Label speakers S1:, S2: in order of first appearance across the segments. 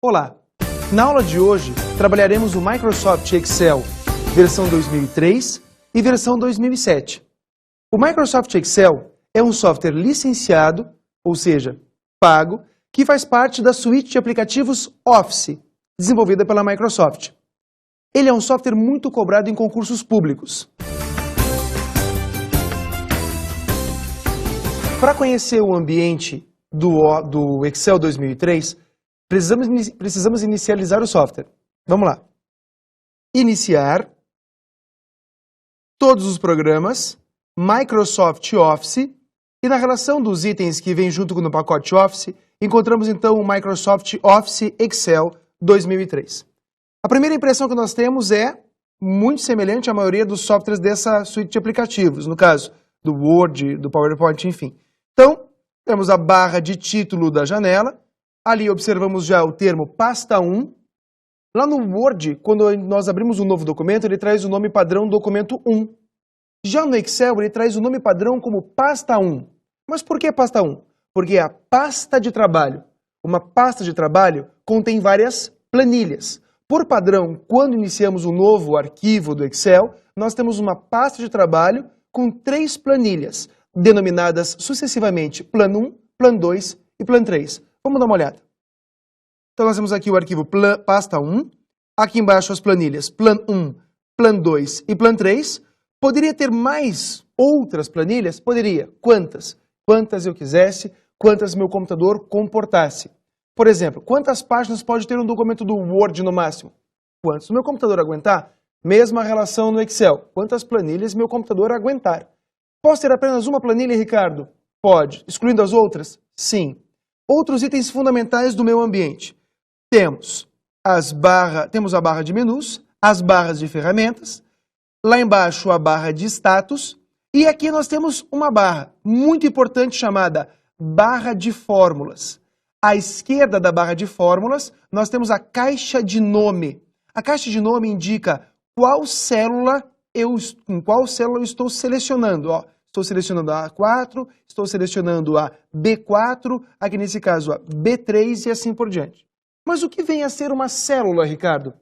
S1: Olá! Na aula de hoje, trabalharemos o Microsoft Excel versão 2003 e versão 2007. O Microsoft Excel é um software licenciado, ou seja, pago, que faz parte da suíte de aplicativos Office, desenvolvida pela Microsoft. Ele é um software muito cobrado em concursos públicos. Para conhecer o ambiente do Excel 2003, precisamos inicializar o software. Vamos lá. Iniciar, todos os programas, Microsoft Office, e na relação dos itens que vem junto no pacote Office, encontramos então o Microsoft Office Excel 2003. A primeira impressão que nós temos é muito semelhante à maioria dos softwares dessa suíte de aplicativos, no caso do Word, do PowerPoint, enfim. Então, temos a barra de título da janela, ali observamos já o termo pasta 1. Lá no Word, quando nós abrimos um novo documento, ele traz o nome padrão documento 1. Já no Excel, ele traz o nome padrão como pasta 1. Mas por que pasta 1? Porque é a pasta de trabalho. Uma pasta de trabalho contém várias planilhas. Por padrão, quando iniciamos um novo arquivo do Excel, nós temos uma pasta de trabalho com 3 planilhas, denominadas sucessivamente Plan 1, Plan 2 e Plan 3. Vamos dar uma olhada. Então nós temos aqui o arquivo pasta 1, aqui embaixo as planilhas Plan 1, Plan 2 e Plan 3. Poderia ter mais outras planilhas? Poderia. Quantas? Quantas eu quisesse, quantas meu computador comportasse. Por exemplo, quantas páginas pode ter um documento do Word no máximo? Quantos o meu computador aguentar? Mesma relação no Excel. Quantas planilhas meu computador aguentar? Posso ter apenas uma planilha, Ricardo? Pode. Excluindo as outras? Sim. Outros itens fundamentais do meu ambiente. Temos a barra de menus, as barras de ferramentas, lá embaixo a barra de status, e aqui nós temos uma barra muito importante chamada barra de fórmulas. À esquerda da barra de fórmulas, nós temos a caixa de nome. A caixa de nome indica em qual célula eu estou selecionando. Ó, estou selecionando a A4, estou selecionando a B4, aqui nesse caso a B3 e assim por diante. Mas o que vem a ser uma célula, Ricardo?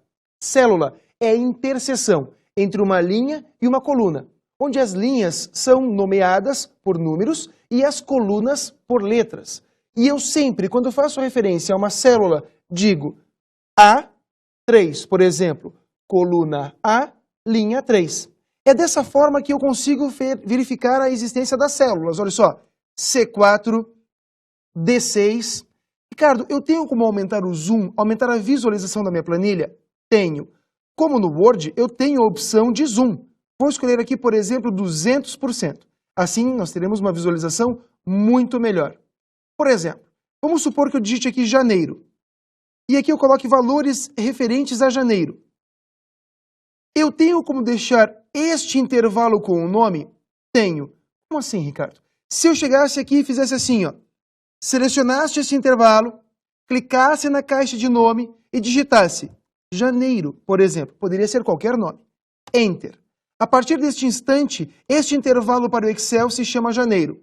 S1: Célula é a interseção entre uma linha e uma coluna, onde as linhas são nomeadas por números e as colunas por letras. E eu sempre, quando faço referência a uma célula, digo A3, por exemplo, coluna A, linha 3. É dessa forma que eu consigo verificar a existência das células. Olha só, C4, D6. Ricardo, eu tenho como aumentar o zoom, aumentar a visualização da minha planilha? Tenho. Como no Word, eu tenho a opção de zoom. Vou escolher aqui, por exemplo, 200%. Assim, nós teremos uma visualização muito melhor. Por exemplo, vamos supor que eu digite aqui janeiro. E aqui eu coloque valores referentes a janeiro. Eu tenho como deixar este intervalo com o nome? Tenho. Como assim, Ricardo? Se eu chegasse aqui e fizesse assim, ó, selecionasse esse intervalo, clicasse na caixa de nome e digitasse janeiro, por exemplo, poderia ser qualquer nome. Enter. A partir deste instante, este intervalo para o Excel se chama janeiro.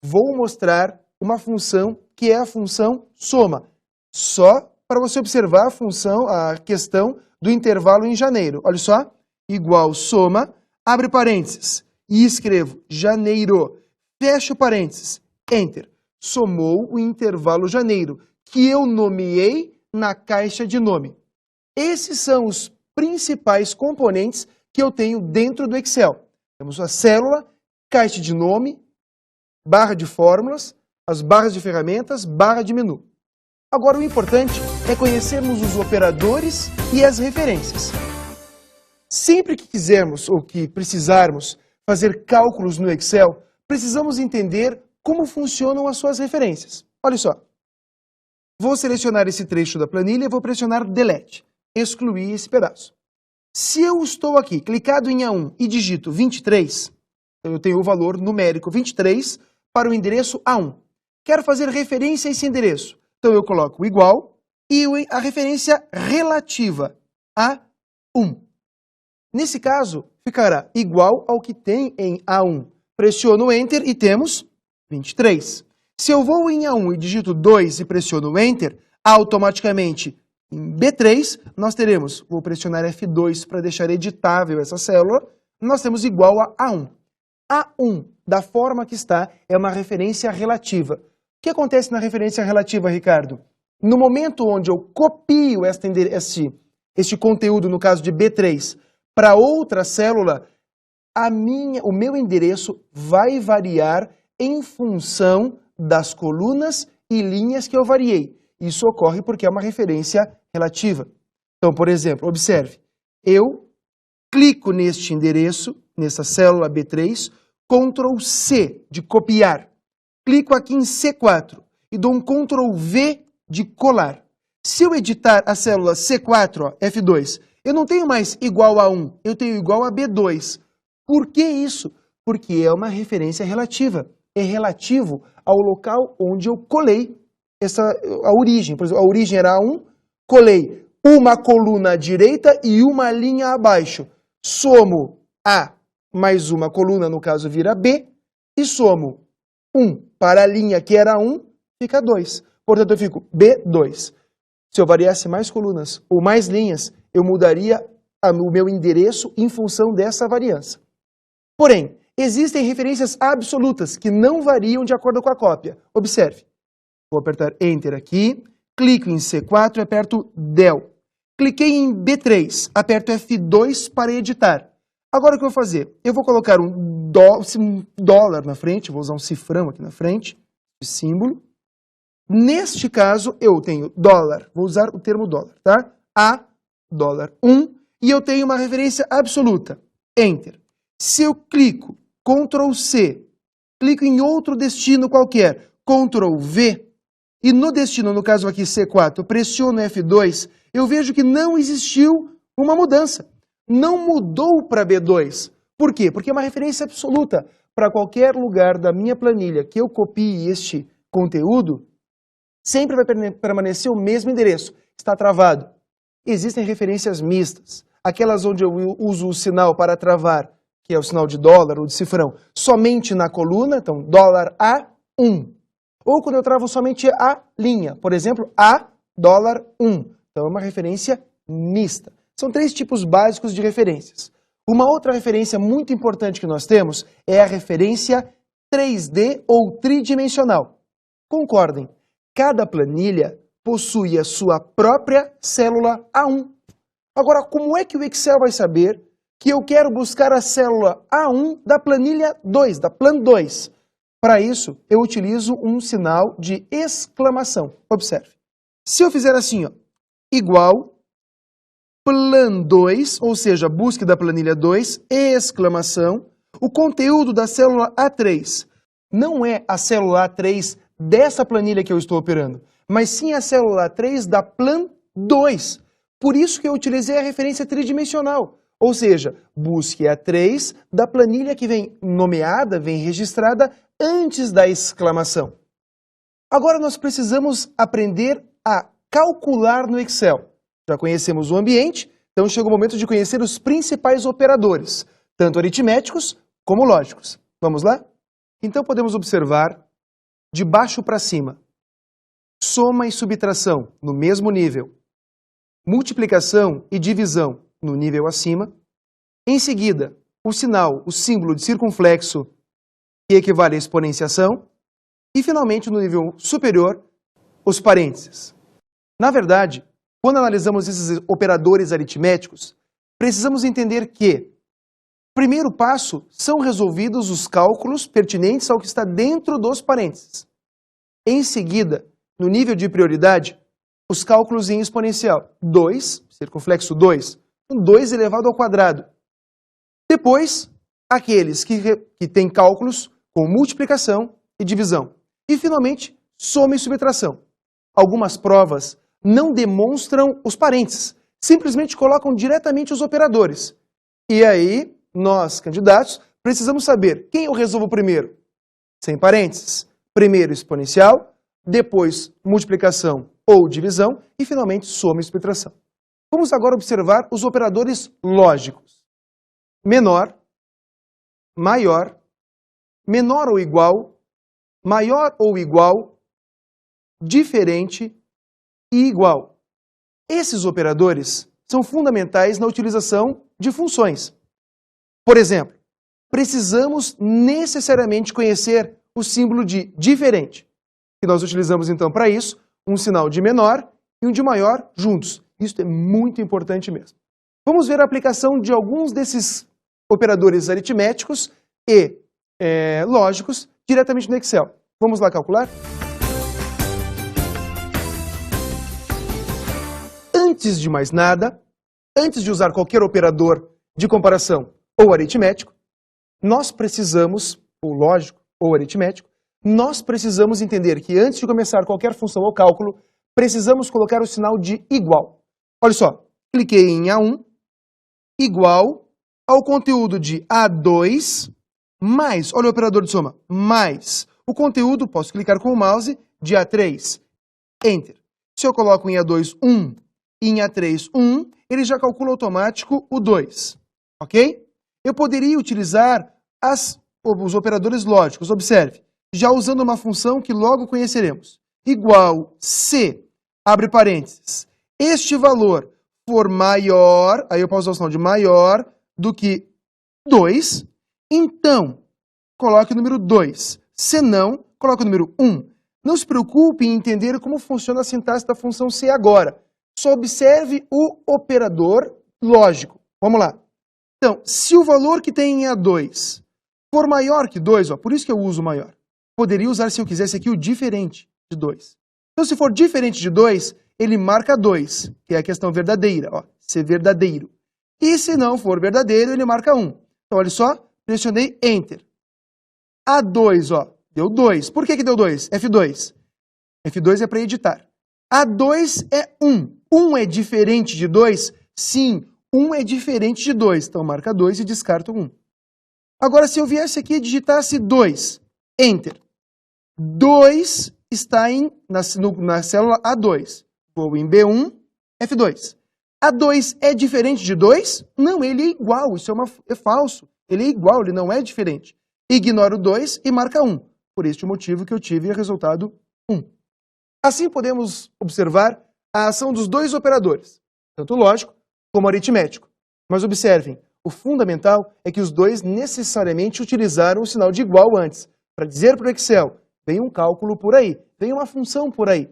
S1: Vou mostrar uma função que é a função soma. Só para você observar a questão do intervalo em janeiro. Olha só, igual soma, abre parênteses e escrevo janeiro, fecho parênteses, enter. Somou o intervalo janeiro, que eu nomeei na caixa de nome. Esses são os principais componentes que eu tenho dentro do Excel. Temos a célula, caixa de nome, barra de fórmulas, as barras de ferramentas, barra de menu. Agora o importante é conhecermos os operadores e as referências. Sempre que quisermos ou que precisarmos fazer cálculos no Excel, precisamos entender como funcionam as suas referências. Olha só. Vou selecionar esse trecho da planilha e vou pressionar Delete. Excluir esse pedaço. Se eu estou aqui, clicado em A1 e digito 23, eu tenho o valor numérico 23 para o endereço A1. Quero fazer referência a esse endereço. Então eu coloco igual e a referência relativa a 1. Nesse caso, ficará igual ao que tem em A1. Pressiono Enter e temos 23. Se eu vou em A1 e digito 2 e pressiono Enter, automaticamente Em B3, nós teremos, vou pressionar F2 para deixar editável essa célula, nós temos igual a A1. A1, da forma que está, é uma referência relativa. O que acontece na referência relativa, Ricardo? No momento onde eu copio este conteúdo, no caso de B3, para outra célula, o meu endereço vai variar em função das colunas e linhas que eu variei. Isso ocorre porque é uma referência relativa. Então, por exemplo, observe, eu clico neste endereço, nessa célula B3, Ctrl C de copiar. Clico aqui em C4 e dou um Ctrl V de colar. Se eu editar a célula C4, ó, F2, eu não tenho mais igual a 1, eu tenho igual a B2. Por que isso? Porque é uma referência relativa. É relativo ao local onde eu colei a origem. Por exemplo, a origem era A1, colei uma coluna à direita e uma linha abaixo. Somo A mais uma coluna, no caso vira B, e somo 1 para a linha que era 1, fica 2. Portanto, eu fico B2. Se eu variasse mais colunas ou mais linhas, eu mudaria o meu endereço em função dessa variância. Porém, existem referências absolutas que não variam de acordo com a cópia. Observe. Vou apertar Enter aqui, clico em C4 e aperto Del. Cliquei em B3, aperto F2 para editar. Agora o que eu vou fazer? Eu vou colocar um dólar na frente, vou usar um cifrão aqui na frente, de símbolo. Neste caso, eu tenho dólar, vou usar o termo dólar, tá? A, dólar 1, e eu tenho uma referência absoluta. Enter. Se eu clico, Ctrl C, clico em outro destino qualquer, Ctrl V, e no destino, no caso aqui C4, pressiono F2, eu vejo que não existiu uma mudança. Não mudou para B2. Por quê? Porque é uma referência absoluta. Para qualquer lugar da minha planilha que eu copie este conteúdo, sempre vai permanecer o mesmo endereço. Está travado. Existem referências mistas. Aquelas onde eu uso o sinal para travar, que é o sinal de dólar ou de cifrão, somente na coluna, então dólar A1. Ou quando eu travo somente a linha, por exemplo, A dólar 1. Então é uma referência mista. São 3 tipos básicos de referências. Uma outra referência muito importante que nós temos é a referência 3D ou tridimensional. Concordem, cada planilha possui a sua própria célula A1. Agora, como é que o Excel vai saber que eu quero buscar a célula A1 da planilha 2, da Plan 2? Para isso, eu utilizo um sinal de exclamação. Observe. Se eu fizer assim, ó, igual Plan 2, ou seja, busque da planilha 2, exclamação, o conteúdo da célula A3 não é a célula A3 dessa planilha que eu estou operando, mas sim a célula A3 da Plan 2. Por isso que eu utilizei a referência tridimensional, ou seja, busque a 3 da planilha que vem nomeada, vem registrada antes da exclamação. Agora nós precisamos aprender a calcular no Excel. Já conhecemos o ambiente, então chega o momento de conhecer os principais operadores, tanto aritméticos como lógicos. Vamos lá? Então podemos observar, de baixo para cima, soma e subtração no mesmo nível, multiplicação e divisão no nível acima, em seguida, o sinal, o símbolo de circunflexo, que equivale à exponenciação, e finalmente, no nível superior, os parênteses. Na verdade, quando analisamos esses operadores aritméticos, precisamos entender que, primeiro passo, são resolvidos os cálculos pertinentes ao que está dentro dos parênteses. Em seguida, no nível de prioridade, os cálculos em exponencial. 2, circunflexo 2, 2 elevado ao quadrado. Depois, aqueles que têm cálculos com multiplicação e divisão. E, finalmente, soma e subtração. Algumas provas não demonstram os parênteses, simplesmente colocam diretamente os operadores. E aí, nós, candidatos, precisamos saber quem eu resolvo primeiro. Sem parênteses, primeiro exponencial, depois multiplicação ou divisão e, finalmente, soma e subtração. Vamos agora observar os operadores lógicos. Menor, maior, menor ou igual, maior ou igual, diferente e igual. Esses operadores são fundamentais na utilização de funções. Por exemplo, precisamos necessariamente conhecer o símbolo de diferente. E nós utilizamos então para isso um sinal de menor e um de maior juntos. Isso é muito importante mesmo. Vamos ver a aplicação de alguns desses operadores aritméticos e lógicos diretamente no Excel. Vamos lá calcular? Antes de mais nada, antes de usar qualquer operador de comparação ou aritmético, nós precisamos, ou lógico, ou aritmético, nós precisamos entender que antes de começar qualquer função ou cálculo, precisamos colocar o sinal de igual. Olha só, cliquei em A1, igual ao conteúdo de A2, mais, olha o operador de soma, mais o conteúdo, posso clicar com o mouse, de A3, Enter. Se eu coloco em A2, 1, e em A3, 1, ele já calcula automático o 2, ok? Eu poderia utilizar os operadores lógicos, observe, já usando uma função que logo conheceremos. Igual se, abre parênteses, este valor for maior, aí eu posso usar o sinal de maior do que 2, então coloque o número 2. Se não, coloque o número 1. Não se preocupe em entender como funciona a sintaxe da função se agora. Só observe o operador lógico. Vamos lá. Então, se o valor que tem em A2 for maior que 2, por isso que eu uso maior, poderia usar, se eu quisesse aqui, o diferente de 2. Então, se for diferente de 2, ele marca 2, que é a questão verdadeira, ser verdadeiro. E se não for verdadeiro, ele marca 1. Então, olha só, pressionei Enter. A2, deu 2. Por que deu 2? F2. F2 é para editar. A2 é 1. 1 é diferente de 2? Sim, 1 é diferente de 2. Então, marca 2 e descarta 1. Agora, se eu viesse aqui e digitasse 2, Enter. 2 está na célula A2. Vou em B1, F2. A2 é diferente de 2? Não, ele é igual. Isso é falso. Ele é igual, ele não é diferente. Ignoro o 2 e marca 1. Por este motivo que eu tive o resultado 1. Assim podemos observar a ação dos dois operadores, tanto lógico como aritmético. Mas observem, o fundamental é que os dois necessariamente utilizaram o sinal de igual antes, para dizer para o Excel, vem um cálculo por aí, vem uma função por aí.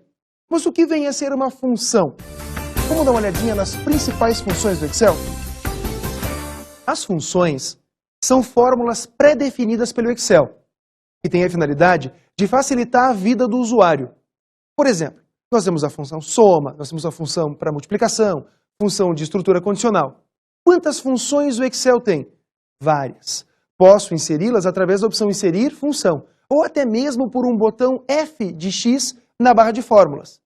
S1: Mas o que vem a ser uma função? Vamos dar uma olhadinha nas principais funções do Excel? As funções são fórmulas pré-definidas pelo Excel, que têm a finalidade de facilitar a vida do usuário. Por exemplo, nós temos a função soma, nós temos a função para multiplicação, função de estrutura condicional. Quantas funções o Excel tem? Várias. Posso inseri-las através da opção Inserir Função, ou até mesmo por um botão F de X na barra de fórmulas.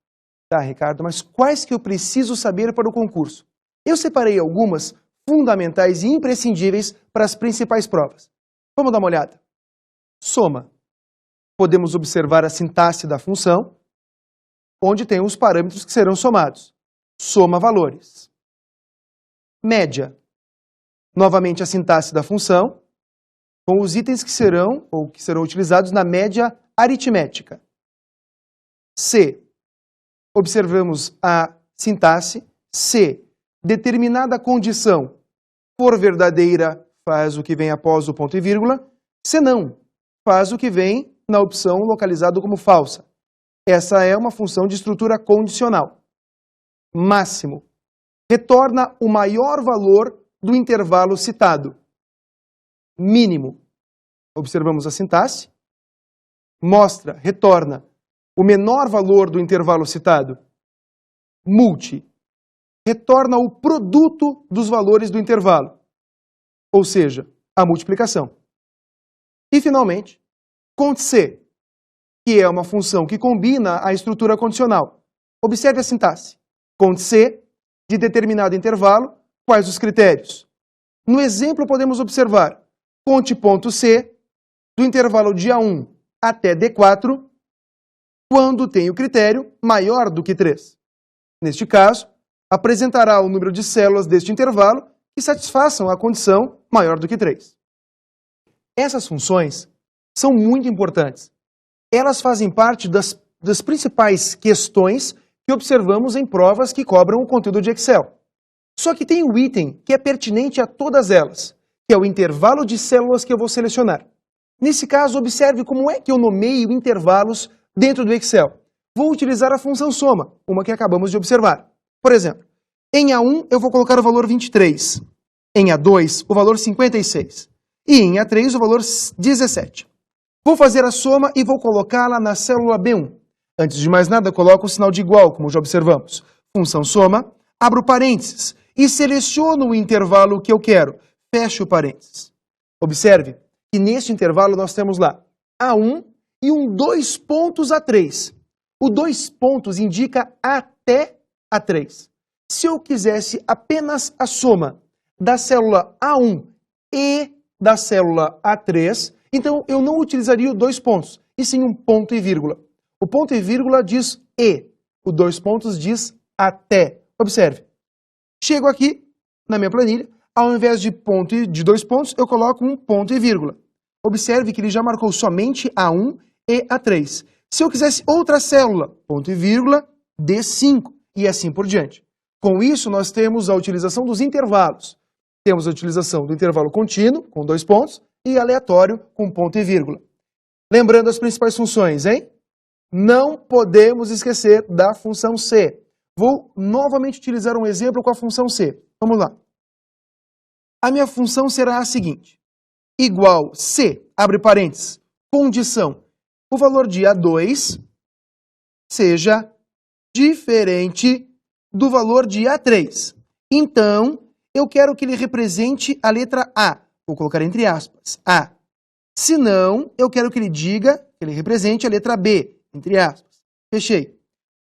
S1: Tá, Ricardo, mas quais que eu preciso saber para o concurso? Eu separei algumas fundamentais e imprescindíveis para as principais provas. Vamos dar uma olhada. Soma. Podemos observar a sintaxe da função, onde tem os parâmetros que serão somados. Soma valores. Média. Novamente a sintaxe da função, com os itens que serão utilizados na média aritmética. Se. Observamos a sintaxe. Se determinada condição for verdadeira, faz o que vem após o ponto e vírgula. Se não, faz o que vem na opção localizado como falsa. Essa é uma função de estrutura condicional. Máximo. Retorna o maior valor do intervalo citado. Mínimo. Observamos a sintaxe. Retorna o menor valor do intervalo citado. Multi. Retorna o produto dos valores do intervalo. Ou seja, a multiplicação. E, finalmente, cont-C, que é uma função que combina a estrutura condicional. Observe a sintaxe. Cont-C, de determinado intervalo, quais os critérios? No exemplo, podemos observar cont.C, do intervalo de A1 até D4, quando tem o critério maior do que 3. Neste caso, apresentará o número de células deste intervalo que satisfaçam a condição maior do que 3. Essas funções são muito importantes. Elas fazem parte das principais questões que observamos em provas que cobram o conteúdo de Excel. Só que tem um item que é pertinente a todas elas, que é o intervalo de células que eu vou selecionar. Nesse caso, observe como é que eu nomeio intervalos dentro do Excel. Vou utilizar a função soma, uma que acabamos de observar. Por exemplo, em A1 eu vou colocar o valor 23, em A2 o valor 56 e em A3 o valor 17. Vou fazer a soma e vou colocá-la na célula B1. Antes de mais nada, coloco o sinal de igual, como já observamos. Função soma, abro parênteses e seleciono o intervalo que eu quero. Fecho o parênteses. Observe que neste intervalo nós temos lá A1 e um 2 pontos A3. O 2 pontos indica até A3. Se eu quisesse apenas a soma da célula A1 e da célula A3, então eu não utilizaria o 2 pontos, e sim um ponto e vírgula. O ponto e vírgula diz e, o 2 pontos diz até. Observe. Chego aqui na minha planilha, ao invés de ponto e de 2 pontos, eu coloco um ponto e vírgula. Observe que ele já marcou somente A1 e A3. Se eu quisesse outra célula, ponto e vírgula, D5, e assim por diante. Com isso, nós temos a utilização dos intervalos. Temos a utilização do intervalo contínuo, com 2 pontos, e aleatório, com ponto e vírgula. Lembrando as principais funções, hein? Não podemos esquecer da função C. Vou novamente utilizar um exemplo com a função C. Vamos lá. A minha função será a seguinte. Igual C, abre parênteses, condição. O valor de A2 seja diferente do valor de A3. Então, eu quero que ele represente a letra A. Vou colocar entre aspas, A. Se não, eu quero que ele diga, que ele represente a letra B, entre aspas. Fechei.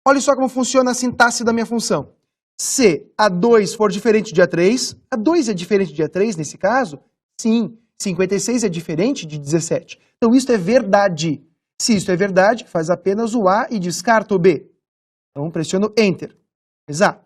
S1: Olha só como funciona a sintaxe da minha função. Se A2 for diferente de A3, A2 é diferente de A3 nesse caso? Sim. 56 é diferente de 17. Então, isso é verdade. Se isso é verdade, faz apenas o A e descarta o B. Então, pressiono Enter. Exato.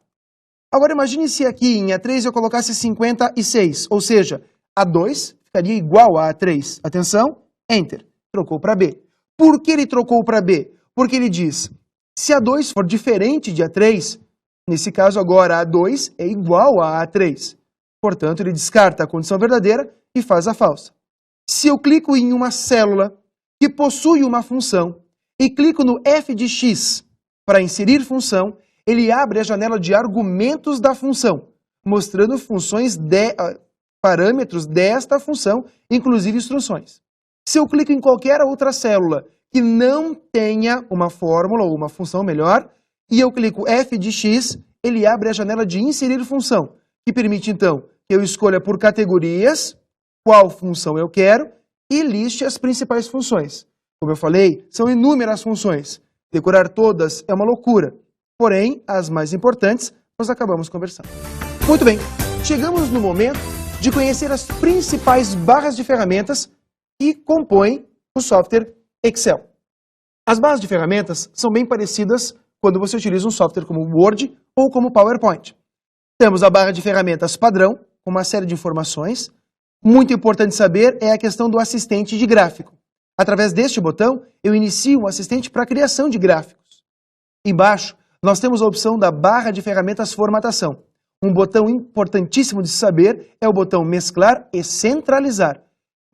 S1: Agora, imagine se aqui em A3 eu colocasse 56, ou seja, A2 ficaria igual a A3. Atenção, Enter. Trocou para B. Por que ele trocou para B? Porque ele diz, se A2 for diferente de A3, nesse caso agora A2 é igual a A3. Portanto, ele descarta a condição verdadeira e faz a falsa. Se eu clico em uma célula que possui uma função e clico no F de X para inserir função, ele abre a janela de argumentos da função, mostrando parâmetros desta função, inclusive instruções. Se eu clico em qualquer outra célula que não tenha uma fórmula ou uma função melhor, e eu clico F de X, ele abre a janela de inserir função, que permite então que eu escolha por categorias qual função eu quero e liste as principais funções. Como eu falei, são inúmeras funções. Decorar todas é uma loucura. Porém, as mais importantes nós acabamos conversando. Muito bem, chegamos no momento de conhecer as principais barras de ferramentas que compõem o software Excel. As barras de ferramentas são bem parecidas quando você utiliza um software como Word ou como PowerPoint. Temos a barra de ferramentas padrão, com uma série de informações. Muito importante saber é a questão do assistente de gráfico. Através deste botão, eu inicio um assistente para a criação de gráficos. Embaixo, nós temos a opção da barra de ferramentas formatação. Um botão importantíssimo de se saber é o botão mesclar e centralizar.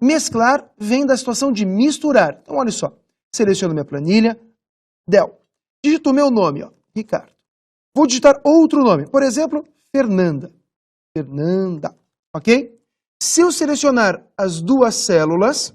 S1: Mesclar vem da situação de misturar. Então, olha só. Seleciono minha planilha, Del. Digito meu nome, ó, Ricardo. Vou digitar outro nome, por exemplo, Fernanda. Fernanda, ok? Se eu selecionar as duas células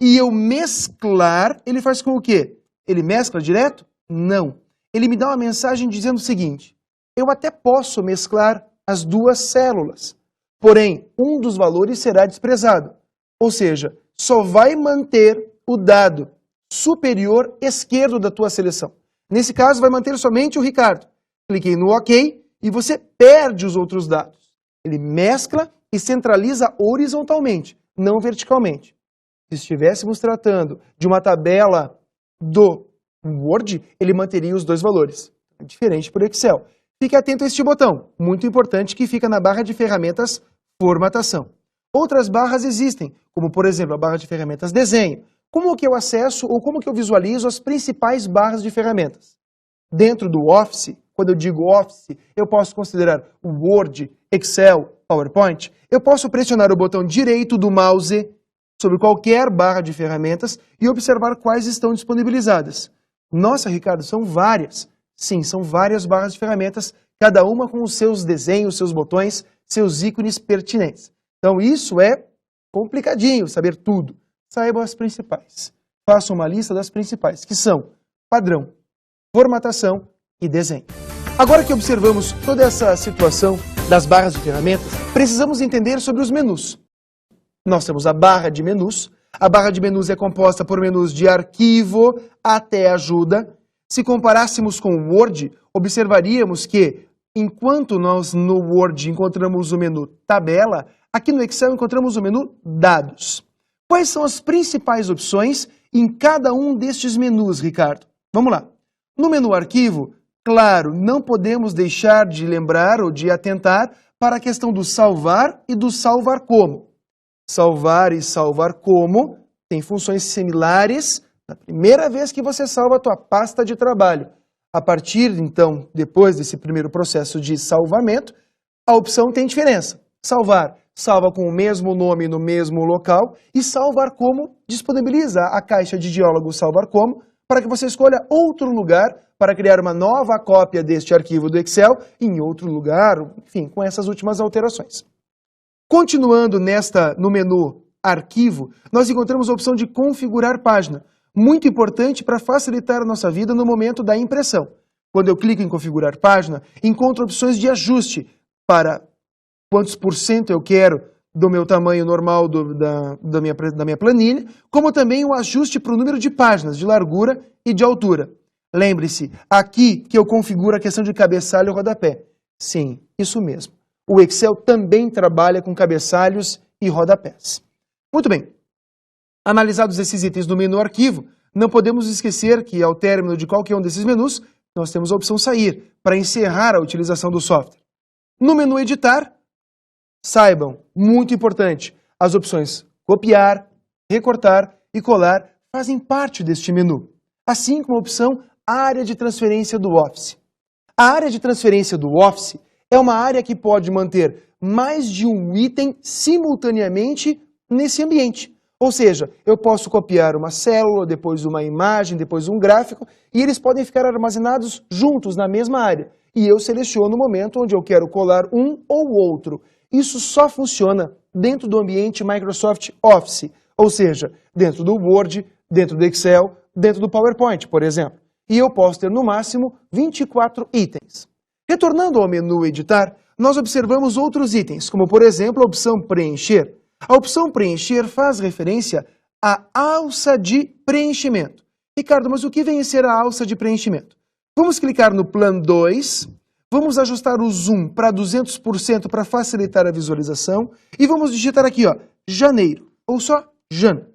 S1: e eu mesclar, ele faz com o quê? Ele mescla direto? Não. Ele me dá uma mensagem dizendo o seguinte, eu até posso mesclar as duas células, porém, um dos valores será desprezado. Ou seja, só vai manter o dado superior esquerdo da tua seleção. Nesse caso, vai manter somente o Ricardo. Cliquei no OK e você perde os outros dados. Ele mescla e centraliza horizontalmente, não verticalmente. Se estivéssemos tratando de uma tabela do Word, ele manteria os dois valores. É diferente para o Excel. Fique atento a este botão, muito importante, que fica na barra de ferramentas Formatação. Outras barras existem, como por exemplo a barra de ferramentas Desenho. Como que eu acesso ou como que eu visualizo as principais barras de ferramentas? Dentro do Office, quando eu digo Office, eu posso considerar o Word, Excel, PowerPoint. Eu posso pressionar o botão direito do mouse sobre qualquer barra de ferramentas e observar quais estão disponibilizadas. Nossa, Ricardo, são várias. Sim, são várias barras de ferramentas, cada uma com os seus desenhos, seus botões, seus ícones pertinentes. Então isso é complicadinho, saber tudo. Saiba as principais. Faça uma lista das principais, que são padrão, formatação e desenho. Agora que observamos toda essa situação das barras de ferramentas, precisamos entender sobre os menus. Nós temos a barra de menus. A barra de menus é composta por menus de arquivo até ajuda. Se comparássemos com o Word, observaríamos que, enquanto nós no Word encontramos o menu tabela, aqui no Excel encontramos o menu dados. Quais são as principais opções em cada um destes menus, Ricardo? Vamos lá. No menu arquivo, claro, não podemos deixar de lembrar ou de atentar para a questão do salvar e do salvar como. Salvar e salvar como têm funções similares na primeira vez que você salva a tua pasta de trabalho. A partir, então, depois desse primeiro processo de salvamento, a opção tem diferença. Salvar, salva com o mesmo nome no mesmo local, e salvar como disponibiliza a caixa de diálogo salvar como para que você escolha outro lugar para criar uma nova cópia deste arquivo do Excel em outro lugar, enfim, com essas últimas alterações. Continuando no menu Arquivo, nós encontramos a opção de configurar página, muito importante para facilitar a nossa vida no momento da impressão. Quando eu clico em configurar página, encontro opções de ajuste para quantos % eu quero do meu tamanho normal da minha planilha, como também o ajuste para o número de páginas, de largura e de altura. Lembre-se, aqui que eu configuro a questão de cabeçalho e rodapé. Sim, isso mesmo. O Excel também trabalha com cabeçalhos e rodapés. Muito bem. Analisados esses itens no menu Arquivo, não podemos esquecer que, ao término de qualquer um desses menus, nós temos a opção Sair, para encerrar a utilização do software. No menu Editar, saibam, muito importante, as opções Copiar, Recortar e Colar fazem parte deste menu, assim como a opção Área de Transferência do Office. A área de transferência do Office é uma área que pode manter mais de um item simultaneamente nesse ambiente. Ou seja, eu posso copiar uma célula, depois uma imagem, depois um gráfico, e eles podem ficar armazenados juntos na mesma área. E eu seleciono o momento onde eu quero colar um ou outro. Isso só funciona dentro do ambiente Microsoft Office, ou seja, dentro do Word, dentro do Excel, dentro do PowerPoint, por exemplo. E eu posso ter no máximo 24 itens. Retornando ao menu Editar, nós observamos outros itens, como por exemplo a opção Preencher. A opção Preencher faz referência à alça de preenchimento. Ricardo, mas o que vem a ser a alça de preenchimento? Vamos clicar no Plan 2, vamos ajustar o zoom para 200% para facilitar a visualização e vamos digitar aqui, ó, janeiro, ou só Jan.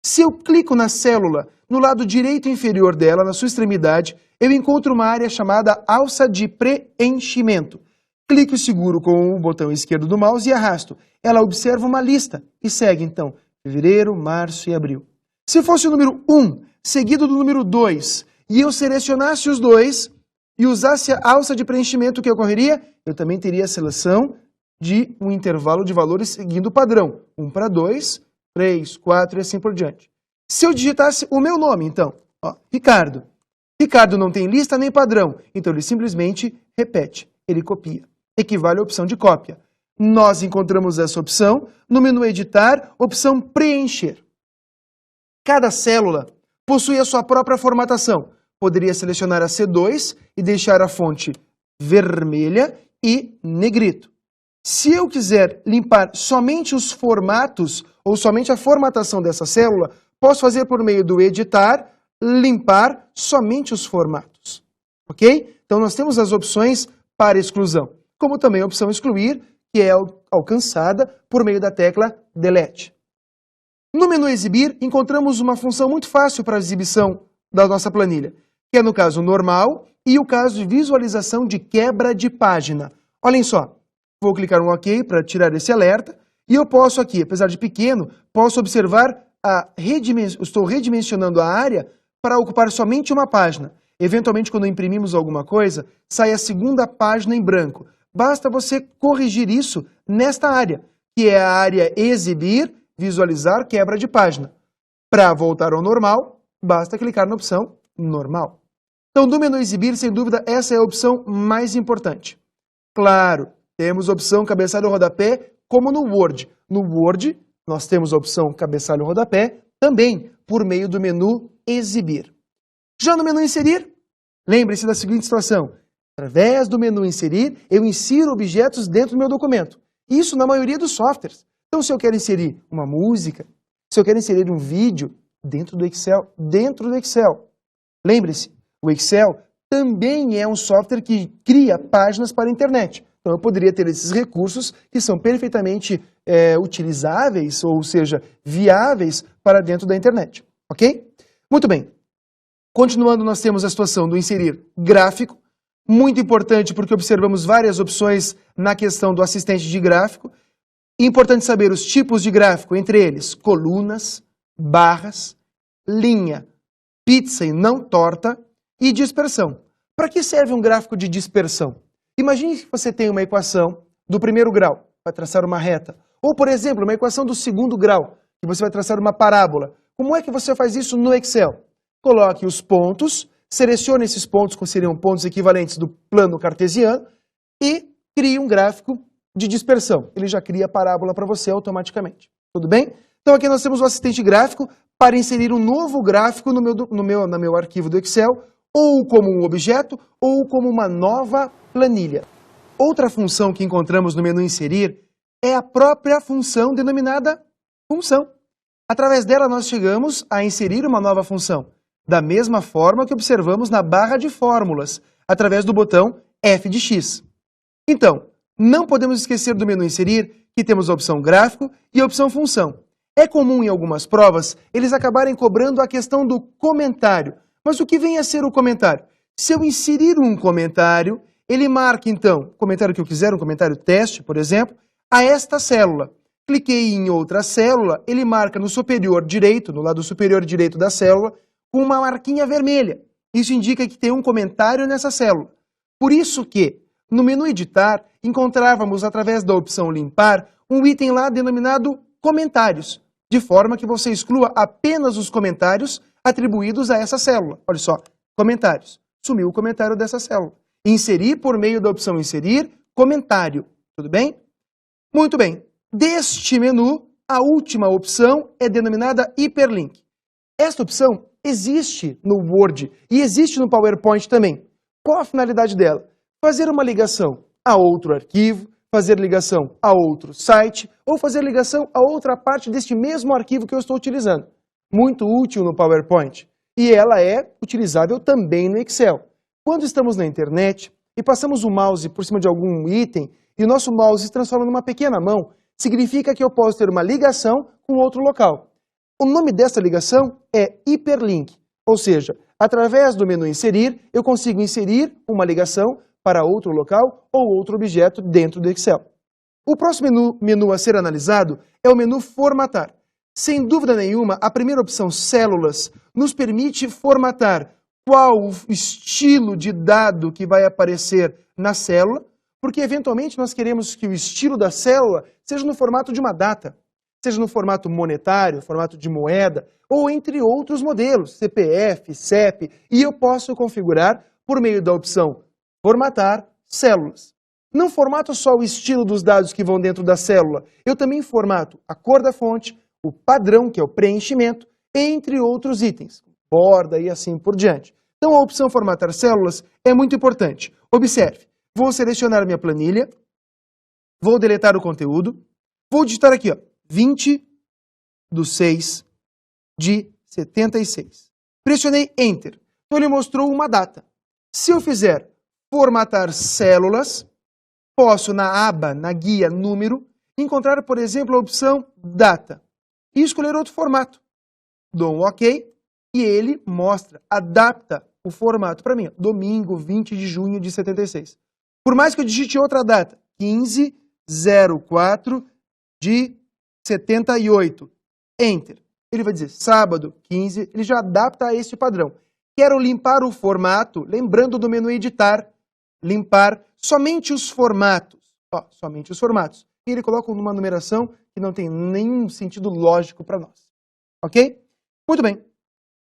S1: Se eu clico na célula, no lado direito inferior dela, na sua extremidade, eu encontro uma área chamada alça de preenchimento. Clico e seguro com o botão esquerdo do mouse e arrasto. Ela observa uma lista e segue, então, fevereiro, março e abril. Se fosse o número 1, seguido do número 2, e eu selecionasse os dois e usasse a alça de preenchimento, o que ocorreria? Eu também teria a seleção de um intervalo de valores seguindo o padrão. 1 para 2, 3, 4 e assim por diante. Se eu digitasse o meu nome, então, ó, Ricardo. Ricardo não tem lista nem padrão, então ele simplesmente repete, ele copia. Equivale à opção de cópia. Nós encontramos essa opção no menu Editar, opção Preencher. Cada célula possui a sua própria formatação. Poderia selecionar a C2 e deixar a fonte vermelha e negrito. Se eu quiser limpar somente os formatos ou somente a formatação dessa célula, posso fazer por meio do Editar, limpar somente os formatos. Ok? Então nós temos as opções para exclusão, como também a opção excluir, que é alcançada por meio da tecla Delete. No menu Exibir, encontramos uma função muito fácil para a exibição da nossa planilha, que é no caso normal e o caso de visualização de quebra de página. Olhem só, vou clicar no OK para tirar esse alerta e eu posso aqui, apesar de pequeno, posso observar estou redimensionando a área para ocupar somente uma página. Eventualmente, quando imprimimos alguma coisa, sai a segunda página em branco. Basta você corrigir isso nesta área, que é a área exibir, visualizar, quebra de página. Para voltar ao normal, basta clicar na opção normal. Então, do menu exibir, sem dúvida, essa é a opção mais importante. Claro, temos a opção cabeçalho e rodapé, como no Word. No Word, nós temos a opção cabeçalho e rodapé, também por meio do menu exibir. Já no menu inserir, lembre-se da seguinte situação. Através do menu inserir, eu insiro objetos dentro do meu documento. Isso na maioria dos softwares. Então, se eu quero inserir uma música, se eu quero inserir um vídeo dentro do Excel. Lembre-se, o Excel também é um software que cria páginas para a internet. Então, eu poderia ter esses recursos que são perfeitamente utilizáveis, ou seja, viáveis para dentro da internet. Ok? Muito bem. Continuando, nós temos a situação do inserir gráfico. Muito importante porque observamos várias opções na questão do assistente de gráfico. Importante saber os tipos de gráfico, entre eles colunas, barras, linha, pizza e não torta e dispersão. Para que serve um gráfico de dispersão? Imagine que você tem uma equação do primeiro grau, vai traçar uma reta. Ou, por exemplo, uma equação do segundo grau, que você vai traçar uma parábola. Como é que você faz isso no Excel? Coloque os pontos, selecione esses pontos, que seriam pontos equivalentes do plano cartesiano, e crie um gráfico de dispersão. Ele já cria a parábola para você automaticamente. Tudo bem? Então aqui nós temos o assistente gráfico para inserir um novo gráfico no meu arquivo do Excel, ou como um objeto, ou como uma nova planilha. Outra função que encontramos no menu inserir é a própria função denominada função. Através dela nós chegamos a inserir uma nova função, da mesma forma que observamos na barra de fórmulas, através do botão F de X. Então, não podemos esquecer do menu inserir, que temos a opção gráfico e a opção função. É comum em algumas provas eles acabarem cobrando a questão do comentário. Mas o que vem a ser o comentário? Se eu inserir um comentário, ele marca então, o comentário que eu quiser, um comentário teste, por exemplo, a esta célula. Cliquei em outra célula, ele marca no superior direito, no lado superior direito da célula, com uma marquinha vermelha. Isso indica que tem um comentário nessa célula. Por isso que, no menu editar, encontrávamos através da opção limpar, um item lá denominado comentários, de forma que você exclua apenas os comentários atribuídos a essa célula. Olha só, comentários. Sumiu o comentário dessa célula. Inserir por meio da opção inserir, comentário. Tudo bem? Muito bem. Deste menu, a última opção é denominada hiperlink. Esta opção existe no Word e existe no PowerPoint também. Qual a finalidade dela? Fazer uma ligação a outro arquivo, fazer ligação a outro site ou fazer ligação a outra parte deste mesmo arquivo que eu estou utilizando. Muito útil no PowerPoint. E ela é utilizável também no Excel. Quando estamos na internet e passamos o mouse por cima de algum item e o nosso mouse se transforma numa pequena mão, significa que eu posso ter uma ligação com outro local. O nome dessa ligação é hiperlink, ou seja, através do menu inserir, eu consigo inserir uma ligação para outro local ou outro objeto dentro do Excel. O próximo menu a ser analisado é o menu formatar. Sem dúvida nenhuma, a primeira opção, células, nos permite formatar qual o estilo de dado que vai aparecer na célula, porque eventualmente nós queremos que o estilo da célula seja no formato de uma data, seja no formato monetário, formato de moeda, ou entre outros modelos, CPF, CEP, e eu posso configurar por meio da opção formatar células. Não formato só o estilo dos dados que vão dentro da célula, eu também formato a cor da fonte, o padrão, que é o preenchimento, entre outros itens, borda e assim por diante. Então a opção formatar células é muito importante. Observe, vou selecionar minha planilha, vou deletar o conteúdo, vou digitar aqui, ó, 20/6/76. Pressionei Enter. Então ele mostrou uma data. Se eu fizer formatar células, posso na aba, na guia número, encontrar, por exemplo, a opção data e escolher outro formato. Dou um OK e ele mostra, adapta o formato para mim. Domingo, 20 de junho de 76. Por mais que eu digite outra data, 15/04 de 78. Enter. Ele vai dizer sábado, 15, ele já adapta a este padrão. quero limpar o formato, lembrando do menu editar, limpar somente os formatos, somente os formatos. E ele coloca numa numeração que não tem nenhum sentido lógico para nós, ok? Muito bem.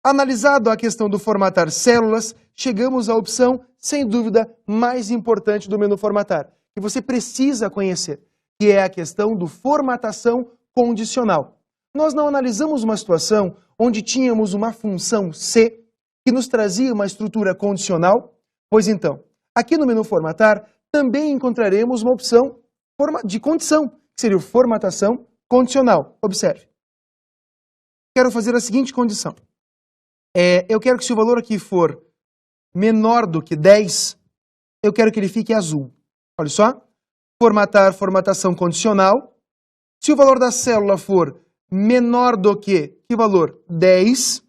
S1: Analisado a questão do formatar células, chegamos à opção, sem dúvida, mais importante do menu formatar, que você precisa conhecer, que é a questão do formatação condicional. Nós não analisamos uma situação onde tínhamos uma função C que nos trazia uma estrutura condicional? Pois então, aqui no menu formatar, também encontraremos uma opção de condição, que seria o formatação condicional. Observe. Quero fazer a seguinte condição. Eu quero que se o valor aqui for menor do que 10, eu quero que ele fique azul. Olha só. Formatar, formatação condicional. Se o valor da célula for menor do que valor 10,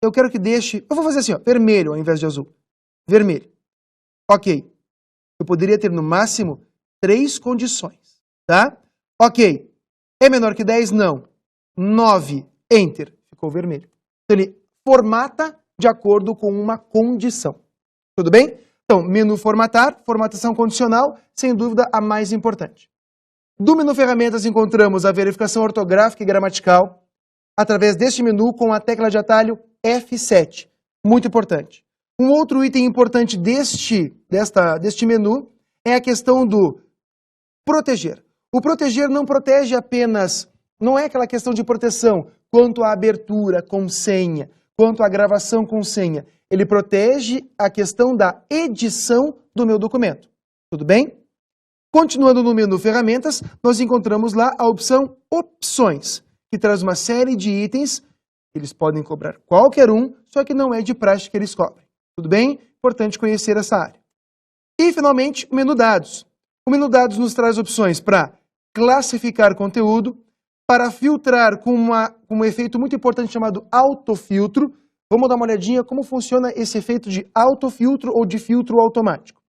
S1: eu quero que deixe... Eu vou fazer assim, vermelho ao invés de azul. Vermelho. Ok. Eu poderia ter no máximo 3 condições, tá? Ok. É menor que 10? Não. 9. Enter. Ficou vermelho. Então ele formata de acordo com uma condição. Tudo bem? Então, menu formatar, formatação condicional, sem dúvida a mais importante. Do menu ferramentas encontramos a verificação ortográfica e gramatical, através deste menu com a tecla de atalho F7. Muito importante. Um outro item importante deste menu é a questão do proteger. O proteger não protege apenas, não é aquela questão de proteção quanto à abertura com senha, quanto à gravação com senha. Ele protege a questão da edição do meu documento. Tudo bem? Continuando no menu ferramentas, nós encontramos lá a opção opções, que traz uma série de itens. Eles podem cobrar qualquer um, só que não é de praxe que eles cobrem. Tudo bem? Importante conhecer essa área. E, finalmente, o menu dados. O menu dados nos traz opções para classificar conteúdo, para filtrar com um efeito muito importante chamado autofiltro. Vamos dar uma olhadinha como funciona esse efeito de autofiltro ou de filtro automático.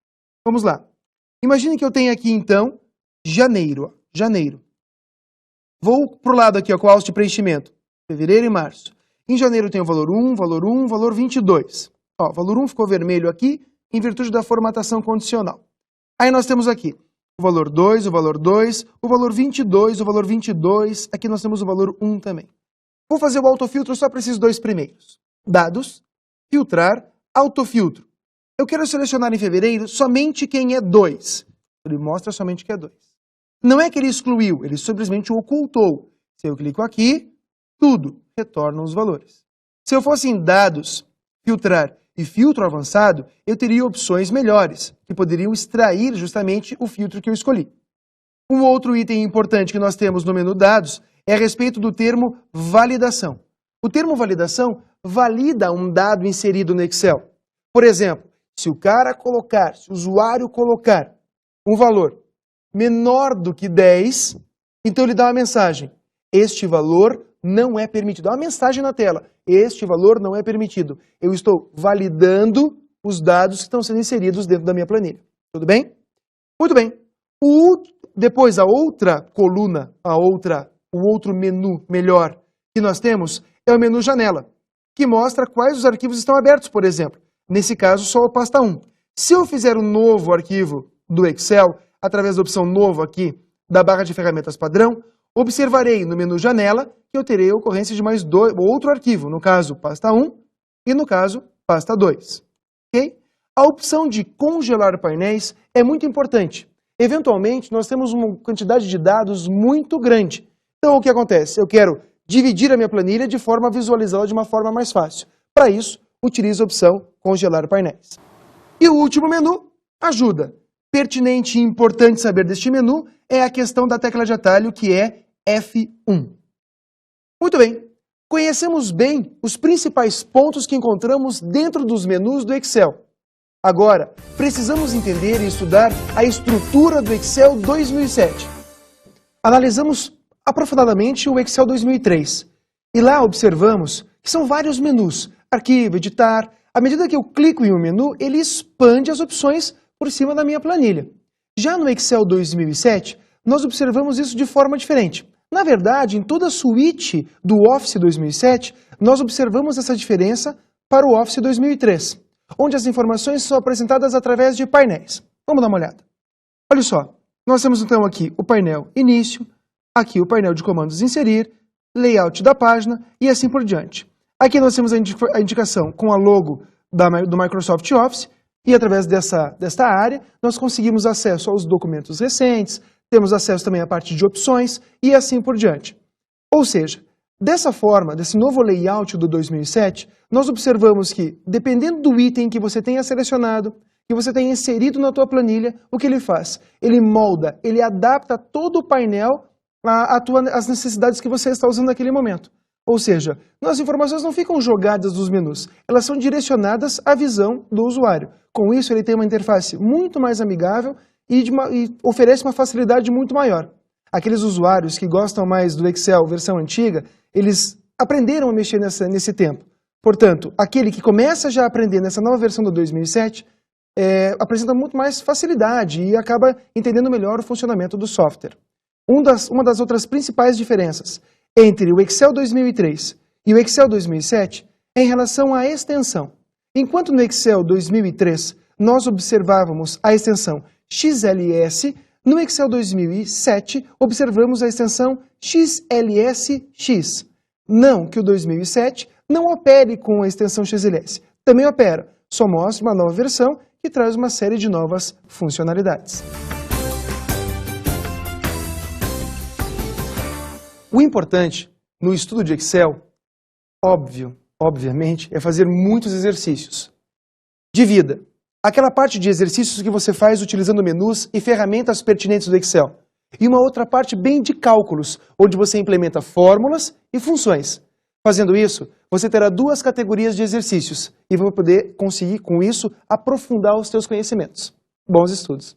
S1: Vamos lá. Imagine que eu tenho aqui, então, janeiro. Janeiro. Vou para o lado aqui, com o alvo de preenchimento. Fevereiro e março. Em janeiro eu tenho o valor 1, valor 1, valor 22. O valor 1 ficou vermelho aqui, em virtude da formatação condicional. Aí nós temos aqui o valor 2, o valor 2, o valor 22, o valor 22. Aqui nós temos o valor 1 também. Vou fazer o autofiltro só para esses dois primeiros. Dados, filtrar, autofiltro. Eu quero selecionar em fevereiro somente quem é 2. Ele mostra somente que é 2. Não é que ele excluiu, ele simplesmente ocultou. Se eu clico aqui, tudo retorna os valores. Se eu fosse em dados, filtrar e filtro avançado, eu teria opções melhores, que poderiam extrair justamente o filtro que eu escolhi. Um outro item importante que nós temos no menu dados é a respeito do termo validação. O termo validação valida um dado inserido no Excel. Por exemplo, se o usuário colocar um valor menor do que 10, então ele dá uma mensagem. Este valor não é permitido. Dá uma mensagem na tela. Este valor não é permitido. Eu estou validando os dados que estão sendo inseridos dentro da minha planilha. Tudo bem? Muito bem. Depois, a outra coluna, o outro menu melhor que nós temos é o menu janela, que mostra quais os arquivos estão abertos, por exemplo. Nesse caso, só a pasta 1. Se eu fizer um novo arquivo do Excel, através da opção novo aqui, da barra de ferramentas padrão, observarei no menu janela que eu terei a ocorrência de mais outro arquivo, no caso, pasta 1 e no caso, pasta 2. Okay? A opção de congelar painéis é muito importante. Eventualmente, nós temos uma quantidade de dados muito grande. Então, o que acontece? Eu quero dividir a minha planilha de forma a visualizá-la de uma forma mais fácil. Para isso, utilizo a opção congelar painéis. E o último menu, ajuda. Pertinente e importante saber deste menu é a questão da tecla de atalho, que é F1. Muito bem, conhecemos bem os principais pontos que encontramos dentro dos menus do Excel. Agora, precisamos entender e estudar a estrutura do Excel 2007. Analisamos aprofundadamente o Excel 2003 e lá observamos que são vários menus, arquivo, editar. À medida que eu clico em um menu, ele expande as opções por cima da minha planilha. Já no Excel 2007, nós observamos isso de forma diferente. Na verdade, em toda a suíte do Office 2007, nós observamos essa diferença para o Office 2003, onde as informações são apresentadas através de painéis. Vamos dar uma olhada. Olha só, nós temos então aqui o painel Início, aqui o painel de comandos Inserir, Layout da página e assim por diante. Aqui nós temos a indicação com a logo do Microsoft Office e através desta área nós conseguimos acesso aos documentos recentes, temos acesso também à parte de opções e assim por diante. Ou seja, dessa forma, desse novo layout do 2007, nós observamos que, dependendo do item que você tenha selecionado, que você tenha inserido na tua planilha, o que ele faz? Ele molda, ele adapta todo o painel às necessidades que você está usando naquele momento. Ou seja, as informações não ficam jogadas nos menus, elas são direcionadas à visão do usuário. Com isso, ele tem uma interface muito mais amigável e oferece uma facilidade muito maior. Aqueles usuários que gostam mais do Excel versão antiga, eles aprenderam a mexer nesse tempo. Portanto, aquele que começa já a aprender nessa nova versão do 2007, apresenta muito mais facilidade e acaba entendendo melhor o funcionamento do software. Uma das outras principais diferenças entre o Excel 2003 e o Excel 2007 é em relação à extensão. Enquanto no Excel 2003 nós observávamos a extensão XLS, no Excel 2007 observamos a extensão XLSX. Não que o 2007 não opere com a extensão XLS, também opera, só mostra uma nova versão que traz uma série de novas funcionalidades. O importante no estudo de Excel, obviamente, é fazer muitos exercícios. Divida aquela parte de exercícios que você faz utilizando menus e ferramentas pertinentes do Excel. E uma outra parte bem de cálculos, onde você implementa fórmulas e funções. Fazendo isso, você terá duas categorias de exercícios e vai poder conseguir, com isso, aprofundar os seus conhecimentos. Bons estudos!